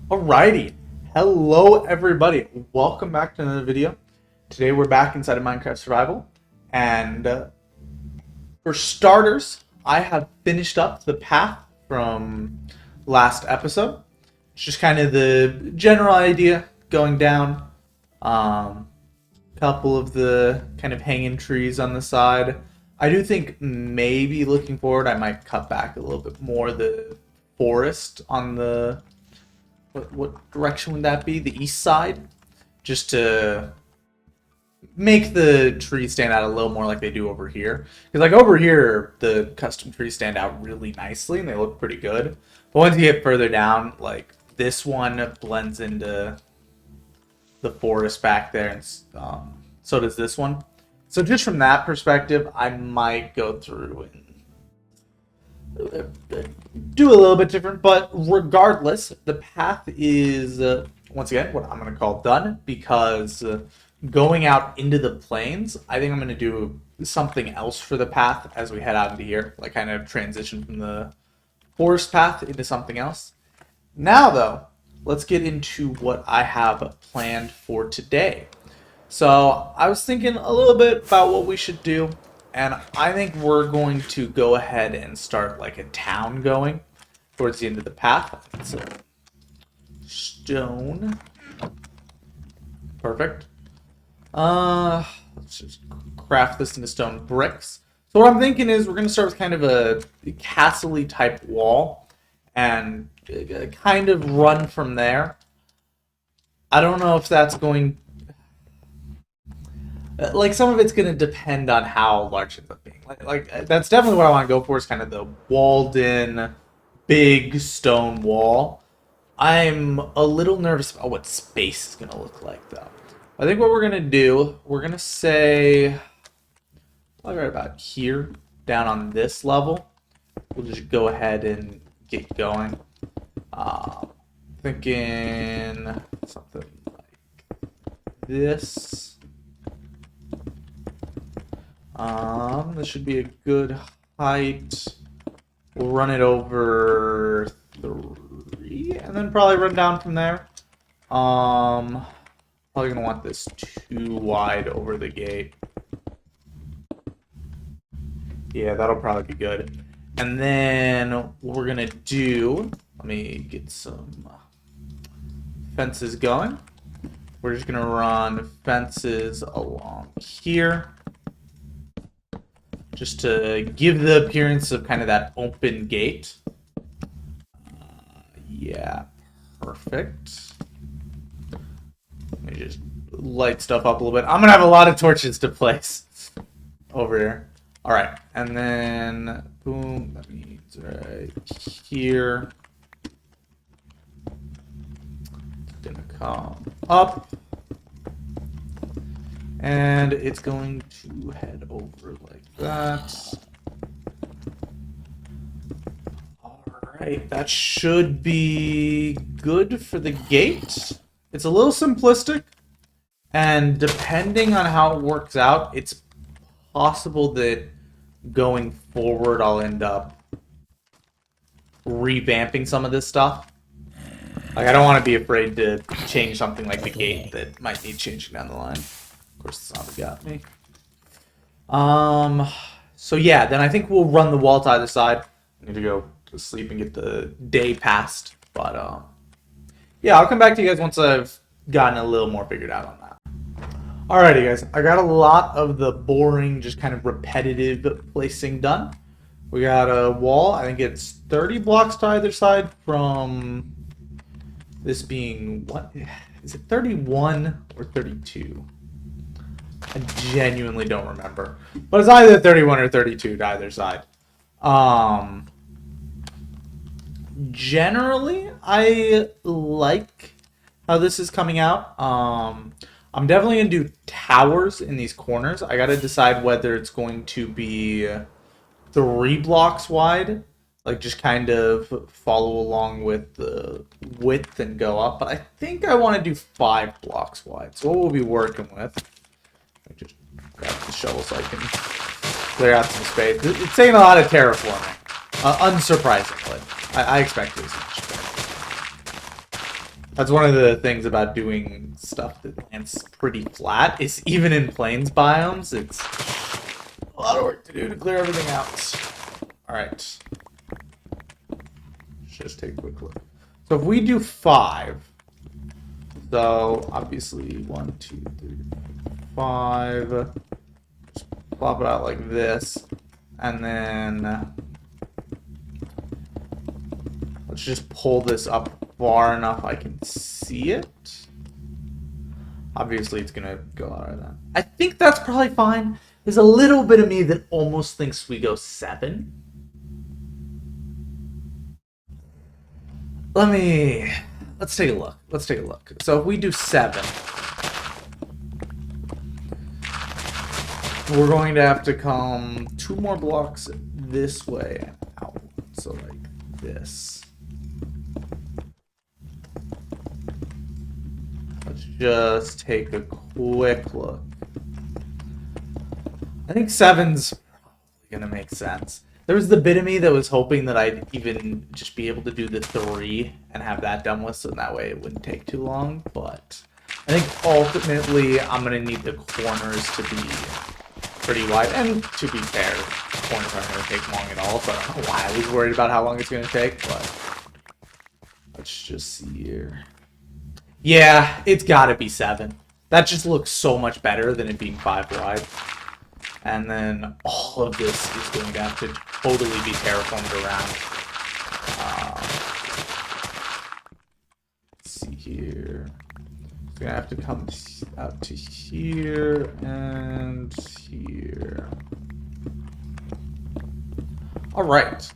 Alrighty, hello everybody. Welcome back to another video. Today we're back inside of Minecraft Survival, and for starters, I have finished up the path from last episode. It's just kind of the general idea going down. Couple of the kind of hanging trees on the side. I do think maybe looking forward, I might cut back a little bit more the forest on the. What direction would that be? The east side? Just to make the trees stand out a little more like they do over here. Because like over here, the custom trees stand out really nicely and they look pretty good. But once you get further down, like this one blends into the forest back there, and so does this one. So just from that perspective, I might go through and do a little bit different, but regardless, the path is once again what I'm going to call done, because going out into the plains, I think I'm going to do something else for the path as we head out into here, like kind of transition from the forest path into something else. Now though, let's get into what I have planned for today. So I was thinking a little bit about what we should do, and I think we're going to go ahead and start like a town going towards the end of the path. It's a stone. Perfect. Let's just craft this into stone bricks. So what I'm thinking is we're going to start with kind of a castle-y type wall and kind of run from there. I don't know if that's going... Like, some of it's going to depend on how large it ends up being. Like that's definitely what I want to go for, is kind of the walled-in, big stone wall. I'm a little nervous about what space is going to look like, though. I think what we're going to do, we're going to say, right about here, down on this level. We'll just go ahead and get going. Thinking something like this. This should be a good height. We'll run it over 3, and then probably run down from there. Probably gonna want this too wide over the gate. Yeah, that'll probably be good. And then what we're gonna do, let me get some fences going. We're just gonna run fences along here, just to give the appearance of kind of that open gate. Yeah, perfect. Let me just light stuff up a little bit. I'm gonna have a lot of torches to place over here. All right, and then boom, that means right here. It's gonna come up. And it's going to head over like that. Alright, that should be good for the gate. It's a little simplistic, and depending on how it works out, it's possible that going forward I'll end up revamping some of this stuff. Like, I don't want to be afraid to change something like the gate that might need changing down the line. Of course, the zombie got me. So yeah, then I think we'll run the wall to either side. I need to go to sleep and get the day passed. But, yeah, I'll come back to you guys once I've gotten a little more figured out on that. Alrighty, guys. I got a lot of the boring, just kind of repetitive placing done. We got a wall. I think it's 30 blocks to either side from this being... What? Is it 31 or 32? I genuinely don't remember. But it's either 31 or 32 to either side. Generally, I like how this is coming out. I'm definitely going to do towers in these corners. I got to decide whether it's going to be 3 blocks wide. Like, just kind of follow along with the width and go up. But I think I want to do 5 blocks wide. So what we'll be working with... Just grab the shovel so I can clear out some space. It's taking a lot of terraforming, unsurprisingly. I expected as much. That's one of the things about doing stuff that lands pretty flat. Is even in plains biomes, it's a lot of work to do to clear everything out. Alright. Let's just take a quick look. So if we do 5, so obviously 1, 2, 3, 5. Just plop it out like this. And then let's just pull this up far enough I can see it. Obviously, it's going to go out of that. I think that's probably fine. There's a little bit of me that almost thinks we go 7. Let's take a look. Let's take a look. So if we do 7, we're going to have to come 2 more blocks this way and out. So like this. Let's just take a quick look. I think 7's probably going to make sense. There was the bit of me that was hoping that I'd even just be able to do the 3 and have that done with, so that way it wouldn't take too long. But I think ultimately I'm going to need the corners to be pretty wide. And to be fair, corners aren't going to take long at all, so I don't know why I was worried about how long it's going to take. But let's just see here. Yeah, it's got to be 7. That just looks so much better than it being 5 wide. And then all of this is going to have to totally be terraformed around. Let's see here. It's going to have to come out to here and here. Alright.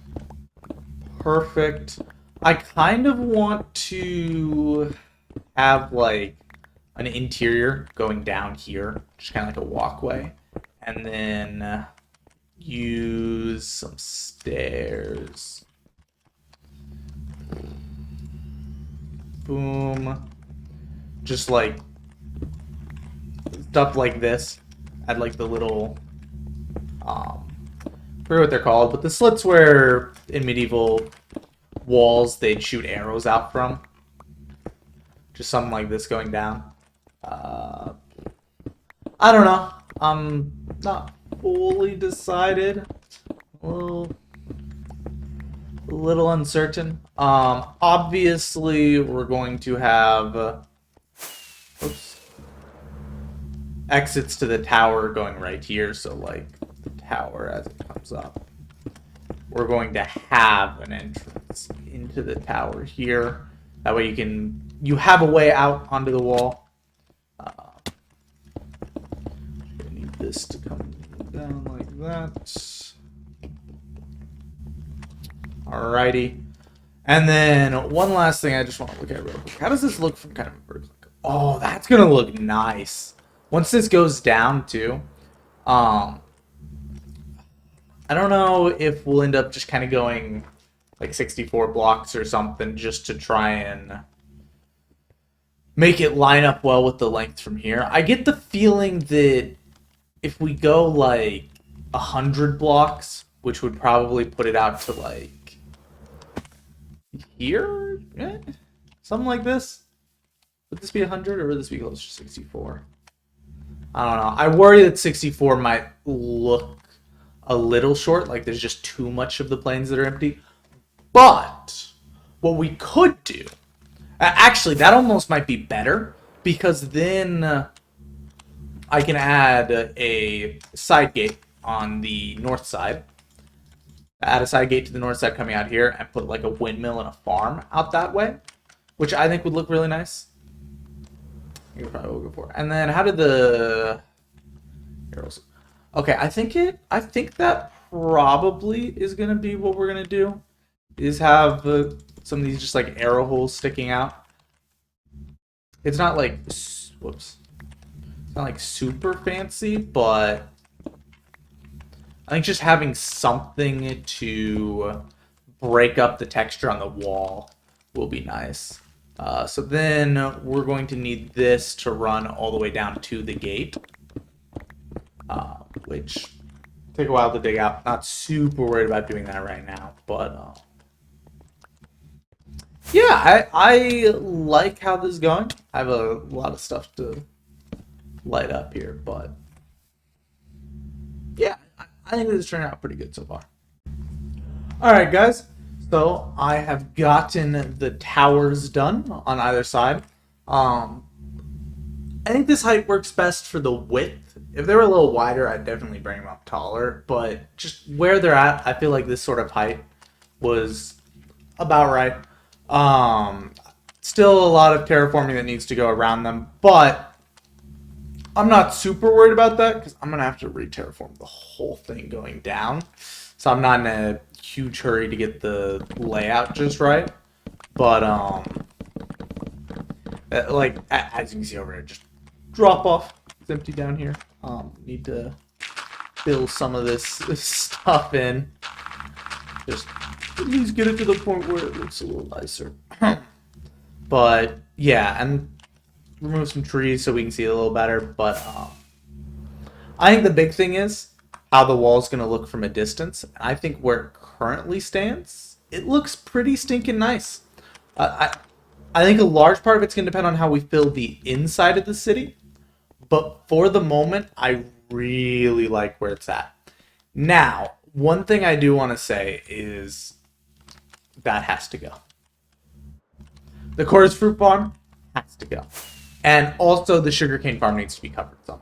Perfect. I kind of want to have like an interior going down here. Just kind of like a walkway. And then use some stairs. Boom. Just like stuff like this. Add like the little I forget what they're called, but the slits where in medieval walls they'd shoot arrows out from. Just something like this going down. I don't know. I'm not fully decided. A little uncertain. Obviously, we're going to have exits to the tower going right here. So, like, the tower as it comes up. We're going to have an entrance into the tower here. That way you have a way out onto the wall. This to come down like that. Alrighty. And then one last thing I just want to look at real quick. How does this look from kind of a vertical? Oh, that's going to look nice. Once this goes down too. I don't know if we'll end up just kind of going like 64 blocks or something just to try and make it line up well with the length from here. I get the feeling that if we go like 100 blocks, which would probably put it out to like here, something like this. Would this be 100 or would this be close to 64? I don't know. I worry that 64 might look a little short, like there's just too much of the plains that are empty. But what we could do, actually, that almost might be better because then I can add a side gate on the north side. Add a side gate to the north side coming out here and put like a windmill and a farm out that way, which I think would look really nice. You probably will go for it. And then how did the arrows? Okay, I think that probably is gonna be what we're gonna do. Is have some of these just like arrow holes sticking out. It's not like whoops. It's not like super fancy, but I think just having something to break up the texture on the wall will be nice. So then we're going to need this to run all the way down to the gate, which take a while to dig out. Not super worried about doing that right now, but Yeah, I like how this is going. I have a lot of stuff to light up here, but yeah, I think this is turning out pretty good so far. All right, guys. So I have gotten the towers done on either side. Um, I think this height works best for the width. If they were a little wider, I'd definitely bring them up taller. But just where they're at, I feel like this sort of height was about right. Um, Still a lot of terraforming that needs to go around them, but I'm not super worried about that because I'm gonna have to re-terraform the whole thing going down. So I'm not in a huge hurry to get the layout just right. But like as you can see over here, just drop off. It's empty down here. Need to fill some of this stuff in. Just please get it to the point where it looks a little nicer. But yeah, and remove some trees so we can see it a little better. But I think the big thing is how the wall's going to look from a distance. I think where it currently stands, it looks pretty stinking nice. I think a large part of it's going to depend on how we fill the inside of the city. But for the moment, I really like where it's at. Now, one thing I do want to say is that has to go. The Chorus Fruit Farm has to go. And also the sugarcane farm needs to be covered some.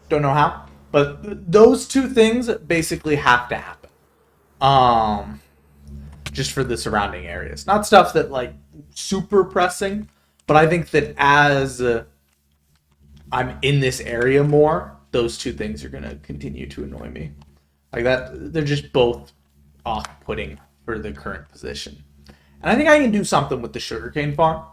Don't know how, but those two things basically have to happen. Um, just for the surrounding areas. Not stuff that like super pressing, but I think that as I'm in this area more, those two things are going to continue to annoy me. Like that, they're just both off-putting for the current position. And I think I can do something with the sugarcane farm.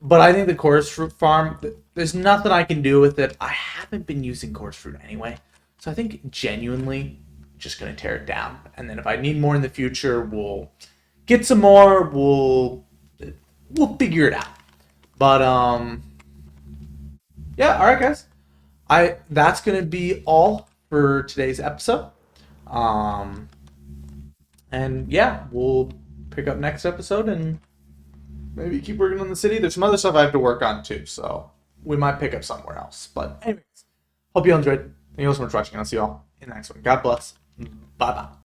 But I think the chorus fruit farm, there's nothing I can do with it. I haven't been using chorus fruit anyway. So I think genuinely just going to tear it down. And then if I need more in the future, we'll get some more. We'll figure it out. But yeah, all right guys. That's going to be all for today's episode. Um and yeah, we'll pick up next episode and maybe keep working on the city. There's some other stuff I have to work on too, so we might pick up somewhere else. But anyways, hope you all enjoyed. Thank you all so much for watching. I'll see you all in the next one. God bless. Bye bye.